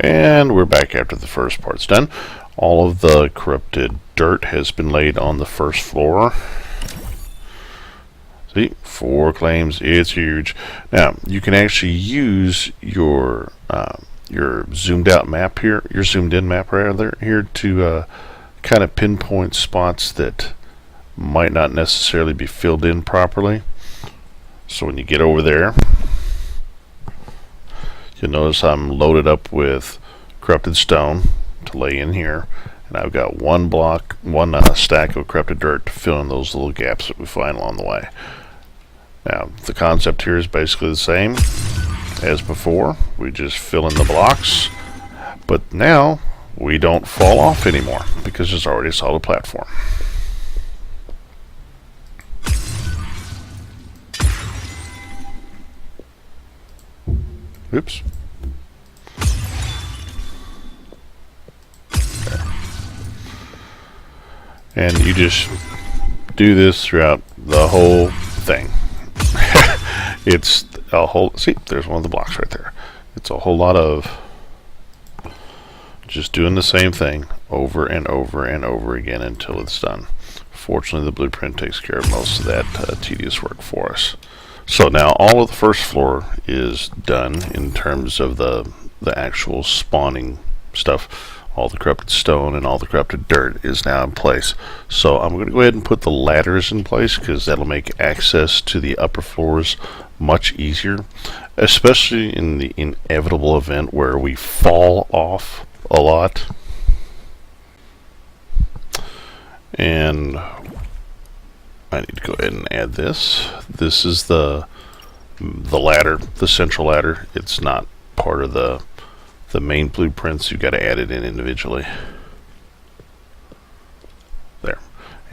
And we're back after the first part's done. All of the corrupted dirt has been laid on the first floor. See, 4 claims, it's huge. Now, you can actually use your zoomed out map here, your zoomed in map rather, here to kind of pinpoint spots that might not necessarily be filled in properly. So when you get over there, you'll notice I'm loaded up with corrupted stone to lay in here, and I've got one stack of corrupted dirt to fill in those little gaps that we find along the way. Now, the concept here is basically the same as before. We just fill in the blocks, but now we don't fall off anymore because there's already a solid platform. Oops. There. And you just do this throughout the whole thing. It's a whole, see, there's one of the blocks right there. It's a whole lot of just doing the same thing over and over and over again until it's done. Fortunately, the blueprint takes care of most of that tedious work for us. So now all of the first floor is done in terms of the actual spawning stuff. All the corrupted stone and all the corrupted dirt is now in place. So I'm going to go ahead and put the ladders in place because that'll make access to the upper floors much easier, especially in the inevitable event where we fall off a lot. And I need to go ahead and add this. This is the ladder, the central ladder. It's not part of the main blueprints. You've got to add it in individually. There.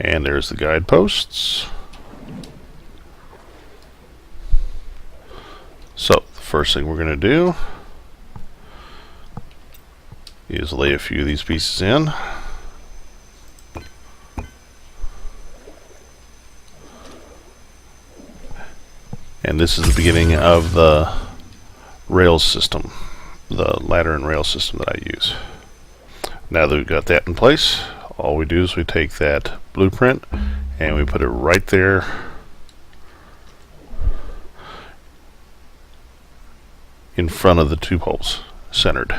And there's the guideposts. So the first thing we're going to do is lay a few of these pieces in. And this is the beginning of the rail system, the ladder and rail system that I use. Now that we've got that in place, all we do is we take that blueprint and we put it right there in front of the 2 poles, centered.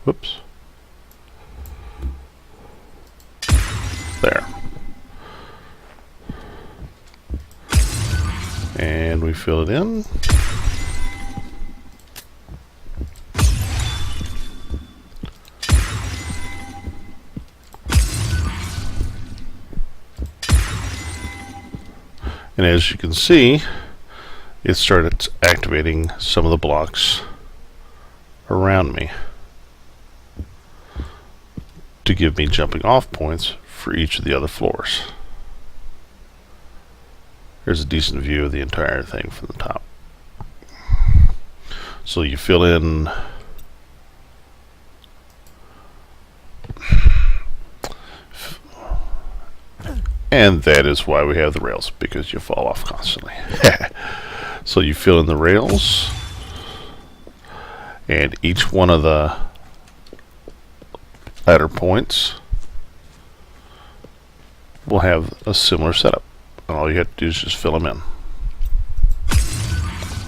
Whoops. There. And we fill it in. And as you can see, it started activating some of the blocks around me to give me jumping off points for each of the other floors. There's a decent view of the entire thing from the top. So you fill in and that is why we have the rails, because you fall off constantly. So you fill in the rails, and each one of the ladder points will have a similar setup, and all you have to do is just fill them in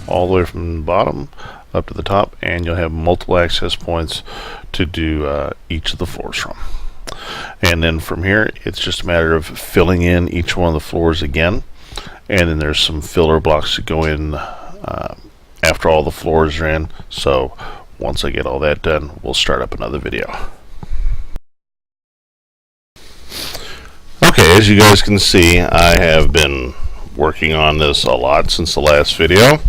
all the way from the bottom up to the top, and you'll have multiple access points to do each of the floors from. And then from here it's just a matter of filling in each one of the floors again, and then there's some filler blocks to go in after all the floors are in. So once I get all that done, we'll start up another video. Okay, as you guys can see, I have been working on this a lot since the last video.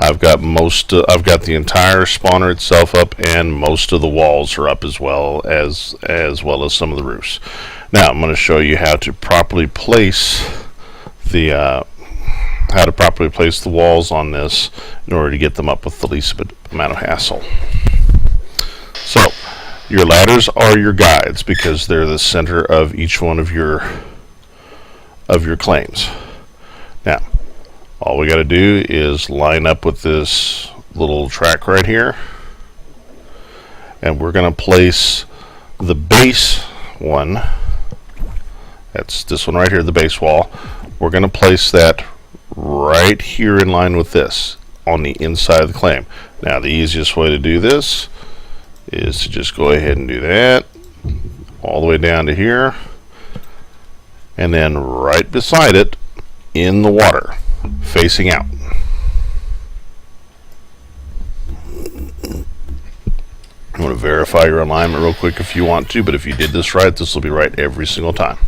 I've got the entire spawner itself up, and most of the walls are up as well as some of the roofs. Now I'm going to show you how to properly place the walls on this in order to get them up with the least amount of hassle. So Your ladders are your guides because they're the center of each one of your claims. Now, all we got to do is line up with this little track right here, and we're going to place the base one. That's this one right here, the base wall. We're going to place that right here in line with this on the inside of the claim. Now, the easiest way to do this is to just go ahead and do that all the way down to here, and then right beside it in the water facing out. I'm going to verify your alignment real quick if you want to, but if you did this right, this will be right every single time.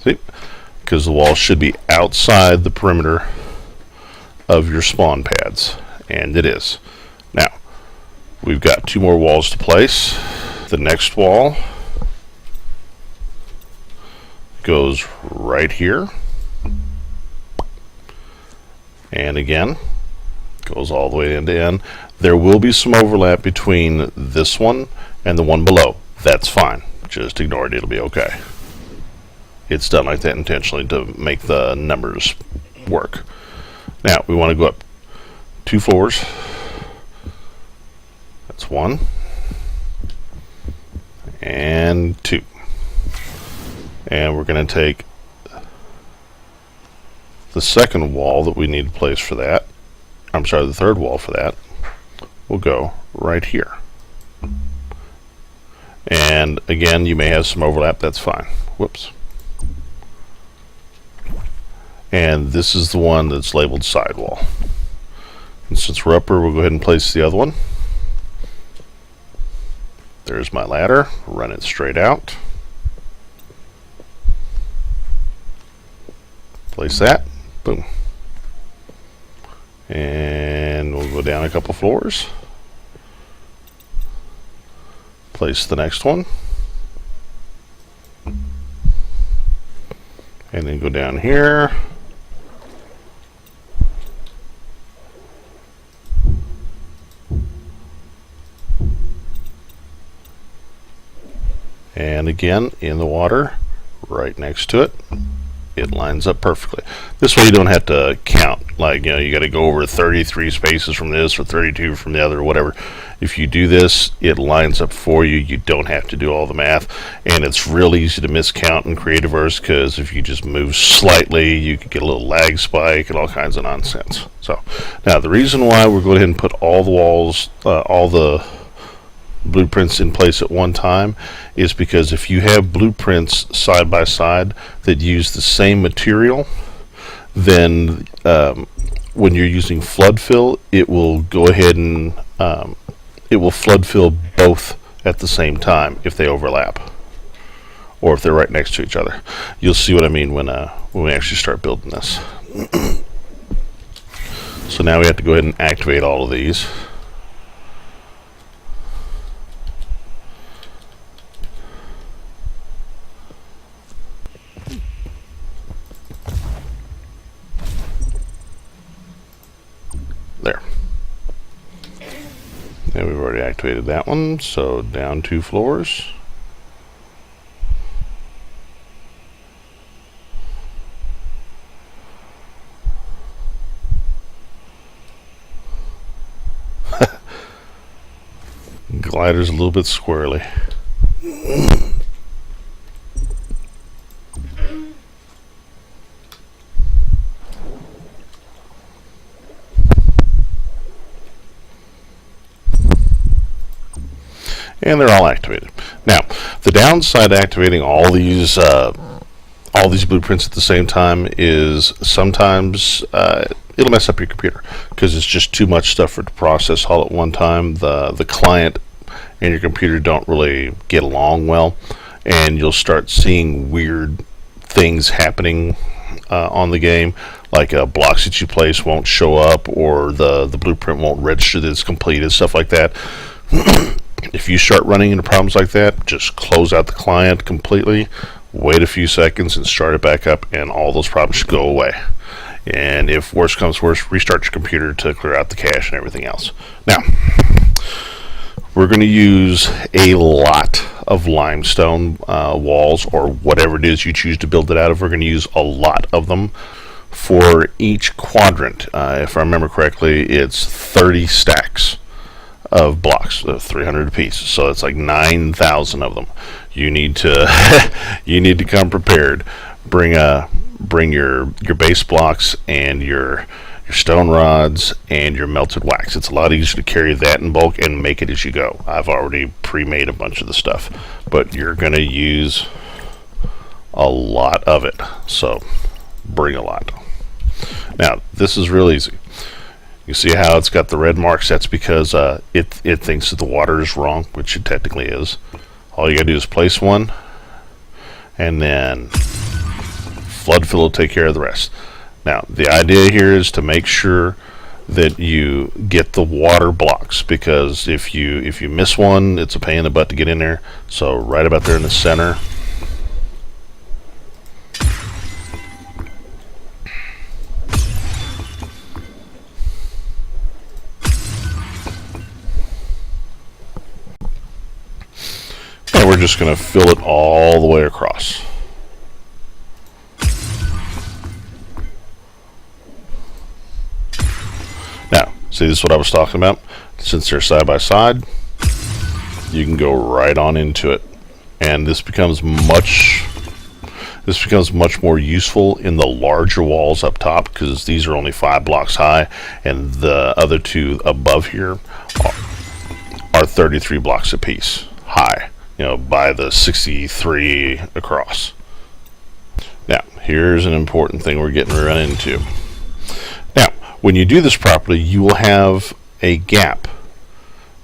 See? Because the wall should be outside the perimeter of your spawn pads, and it is. Now, we've got 2 more walls to place. The next wall goes right here, and again goes all the way end to end. There will be some overlap between this one and the one below. That's fine, just ignore it, it'll be okay. It's done like that intentionally to make the numbers work. Now we want to go up 2 floors. That's 1 and 2. And we're going to take the second wall that we need to place for that. I'm sorry, the third wall for that will go right here. And again, you may have some overlap, that's fine. Whoops. And this is the one that's labeled sidewall. And since we're upper, we'll go ahead and place the other one. There's my ladder, run it straight out. Place that, boom. And we'll go down a couple floors. Place the next one. And then go down here. And again, in the water, right next to it. It lines up perfectly. This way you don't have to count, like, you know, you got to go over 33 spaces from this or 32 from the other or whatever. If you do this, it lines up for you. You don't have to do all the math, and it's real easy to miscount in Creativerse because if you just move slightly, you could get a little lag spike and all kinds of nonsense. So now the reason why we're going ahead and put all the walls, all the blueprints in place at one time is because if you have blueprints side by side that use the same material, then when you're using flood fill, it will go ahead and it will flood fill both at the same time if they overlap or if they're right next to each other. You'll see what I mean when we actually start building this. So now we have to go ahead and activate all of these. There. And we've already activated that one, so down 2 floors. Glider's a little bit squirrely. And they're all activated. Now, the downside to activating all these blueprints at the same time is sometimes it'll mess up your computer because it's just too much stuff for it to process all at one time. The client and your computer don't really get along well, and you'll start seeing weird things happening on the game, like blocks that you place won't show up, or the blueprint won't register that it's completed, stuff like that. If you start running into problems like that, just close out the client completely, wait a few seconds, and start it back up, and all those problems should go away. And if worse comes worse, restart your computer to clear out the cache and everything else. Now, We're going to use a lot of limestone walls, or whatever it is you choose to build it out of. We're going to use a lot of them for each quadrant. If I remember correctly, it's 30 stacks of blocks, 300 apiece. So it's like 9,000 of them. You need to you need to come prepared. Bring your base blocks and your stone rods and your melted wax. It's a lot easier to carry that in bulk and make it as you go. I've already pre-made a bunch of the stuff, but you're going to use a lot of it. So bring a lot. Now this is real easy. You see how it's got the red marks? That's because it thinks that the water is wrong, which it technically is. All you gotta do is place one, and then flood fill will take care of the rest. Now the idea here is to make sure that you get the water blocks, because if you miss one, it's a pain in the butt to get in there. So right about there in the center. And we're just going to fill it all the way across. Now, see, this is what I was talking about. Since they're side by side, you can go right on into it. And this becomes much more useful in the larger walls up top, because these are only 5 blocks high, and the other two above here are 33 blocks apiece high, by the 63 across. Now, here's an important thing we're getting run into. Now, when you do this properly, you will have a gap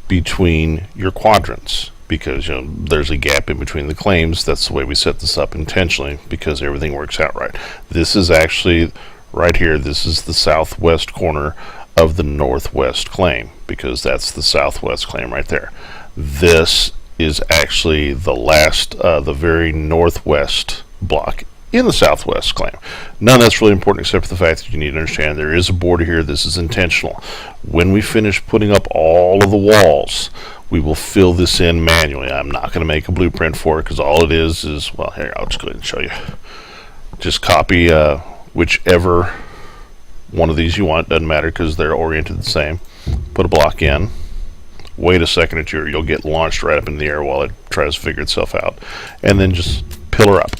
between your quadrants, because there's a gap in between the claims. That's the way we set this up intentionally, because everything works out right. This is actually right here. This is the southwest corner of the northwest claim, because that's the southwest claim right there. This is actually the very northwest block in the southwest claim. None of that's really important, except for the fact that you need to understand there is a border here. This is intentional. When we finish putting up all of the walls, we will fill this in manually. I'm not going to make a blueprint for it, because all it is, well, here, I'll just go ahead and show you. Just copy whichever one of these you want. Doesn't matter, because they're oriented the same. Put a block in. Wait a second or two, you'll get launched right up in the air while it tries to figure itself out. And then just pillar up.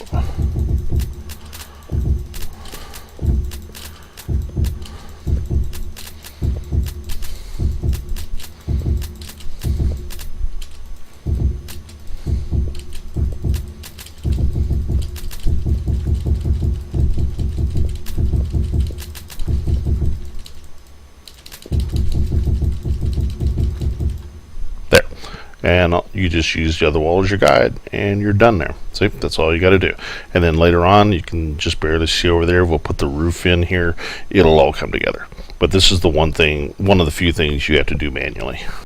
And you just use the other wall as your guide, and you're done there. See, that's all you got to do. And then later on, you can just barely see over there. We'll put the roof in here. It'll all come together. But this is one of the few things you have to do manually.